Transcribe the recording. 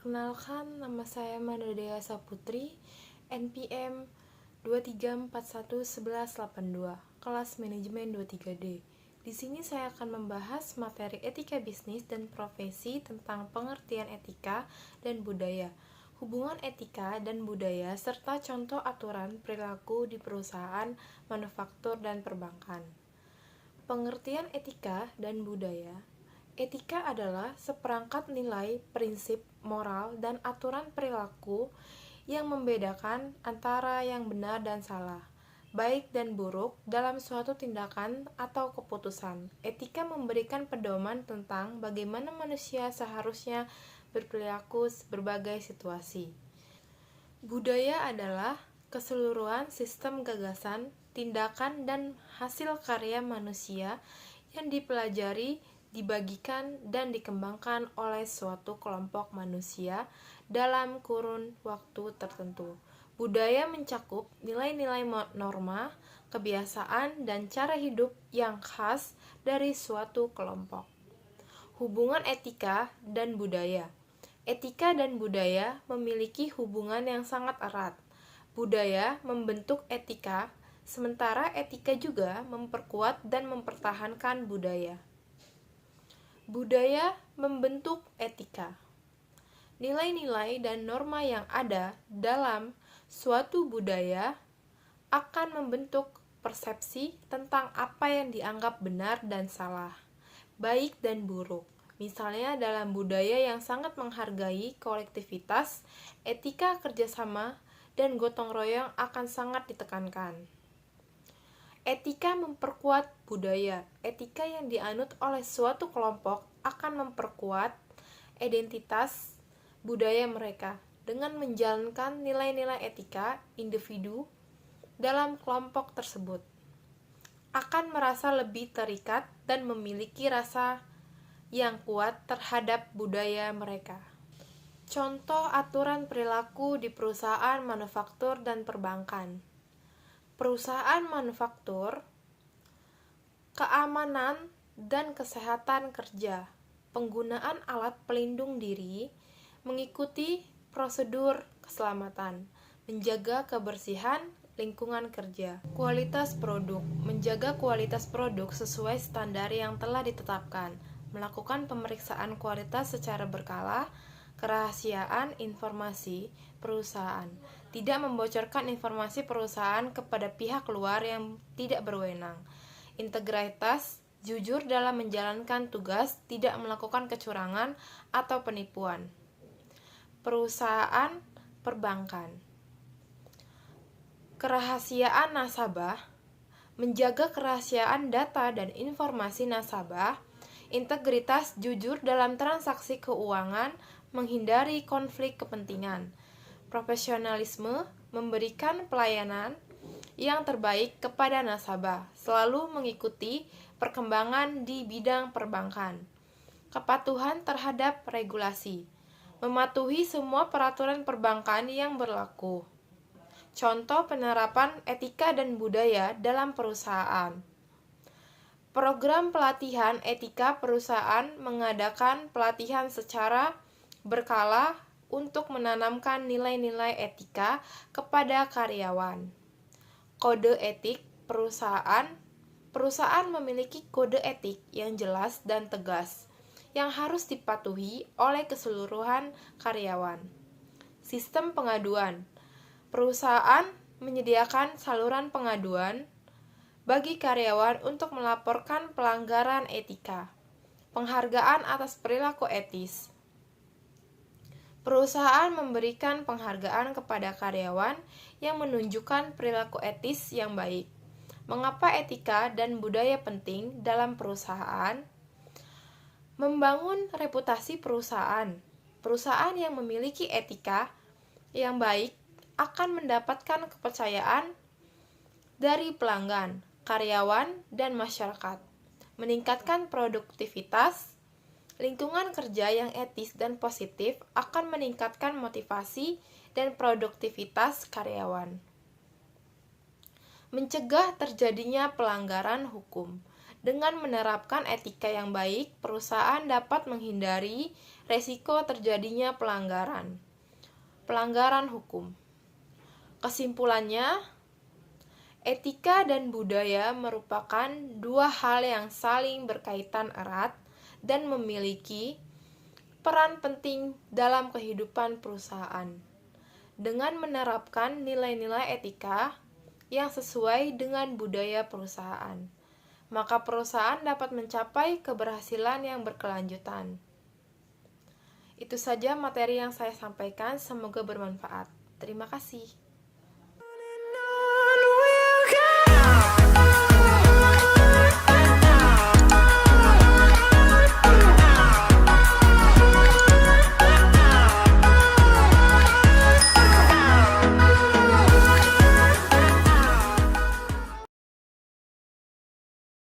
Perkenalkan, nama saya Madadea Saputri, NPM 23411182, kelas manajemen 23D. Di sini saya akan membahas materi etika bisnis dan profesi tentang pengertian etika dan budaya, hubungan etika dan budaya, serta contoh aturan perilaku di perusahaan, manufaktur, dan perbankan. Pengertian etika dan budaya. Etika adalah seperangkat nilai, prinsip, moral, dan aturan perilaku yang membedakan antara yang benar dan salah, baik dan buruk dalam suatu tindakan atau keputusan. Etika memberikan pedoman tentang bagaimana manusia seharusnya berperilaku berbagai situasi. Budaya adalah keseluruhan sistem gagasan, tindakan, dan hasil karya manusia yang dipelajari, dibagikan, dan dikembangkan oleh suatu kelompok manusia dalam kurun waktu tertentu. Budaya mencakup nilai-nilai norma, kebiasaan, dan cara hidup yang khas dari suatu kelompok. Hubungan etika dan budaya. Etika dan budaya memiliki hubungan yang sangat erat. Budaya membentuk etika, sementara etika juga memperkuat dan mempertahankan budaya. Budaya membentuk etika. Nilai-nilai dan norma yang ada dalam suatu budaya akan membentuk persepsi tentang apa yang dianggap benar dan salah, baik dan buruk. Misalnya dalam budaya yang sangat menghargai kolektivitas, etika kerjasama dan gotong royong akan sangat ditekankan. Etika memperkuat budaya. Etika yang dianut oleh suatu kelompok akan memperkuat identitas budaya mereka dengan menjalankan nilai-nilai etika individu dalam kelompok tersebut. Akan merasa lebih terikat dan memiliki rasa yang kuat terhadap budaya mereka. Contoh aturan perilaku di perusahaan manufaktur dan perbankan. Perusahaan manufaktur, keamanan dan kesehatan kerja, penggunaan alat pelindung diri, mengikuti prosedur keselamatan, menjaga kebersihan lingkungan kerja. Kualitas produk, menjaga kualitas produk sesuai standar yang telah ditetapkan, melakukan pemeriksaan kualitas secara berkala, kerahasiaan informasi perusahaan, tidak membocorkan informasi perusahaan kepada pihak luar yang tidak berwenang, integritas, jujur dalam menjalankan tugas, tidak melakukan kecurangan atau penipuan. Perusahaan perbankan, kerahasiaan nasabah, menjaga kerahasiaan data dan informasi nasabah, integritas, jujur dalam transaksi keuangan, menghindari konflik kepentingan, profesionalisme, memberikan pelayanan yang terbaik kepada nasabah, selalu mengikuti perkembangan di bidang perbankan, kepatuhan terhadap regulasi, mematuhi semua peraturan perbankan yang berlaku. Contoh penerapan etika dan budaya dalam perusahaan. Program pelatihan etika perusahaan mengadakan pelatihan secara berkala untuk menanamkan nilai-nilai etika kepada karyawan. Kode etik perusahaan. Perusahaan memiliki kode etik yang jelas dan tegas yang harus dipatuhi oleh keseluruhan karyawan. Sistem pengaduan. Perusahaan menyediakan saluran pengaduan bagi karyawan untuk melaporkan pelanggaran etika. Penghargaan atas perilaku etis. Perusahaan memberikan penghargaan kepada karyawan yang menunjukkan perilaku etis yang baik. Mengapa etika dan budaya penting dalam perusahaan? Membangun reputasi perusahaan. Perusahaan yang memiliki etika yang baik akan mendapatkan kepercayaan dari pelanggan, karyawan, dan masyarakat. Meningkatkan produktivitas. Lingkungan kerja yang etis dan positif akan meningkatkan motivasi dan produktivitas karyawan. Mencegah terjadinya pelanggaran hukum. Dengan menerapkan etika yang baik, perusahaan dapat menghindari resiko terjadinya pelanggaran hukum. Kesimpulannya, etika dan budaya merupakan dua hal yang saling berkaitan erat dan memiliki peran penting dalam kehidupan perusahaan. Dengan menerapkan nilai-nilai etika yang sesuai dengan budaya perusahaan, maka perusahaan dapat mencapai keberhasilan yang berkelanjutan. Itu saja materi yang saya sampaikan, semoga bermanfaat. Terima kasih.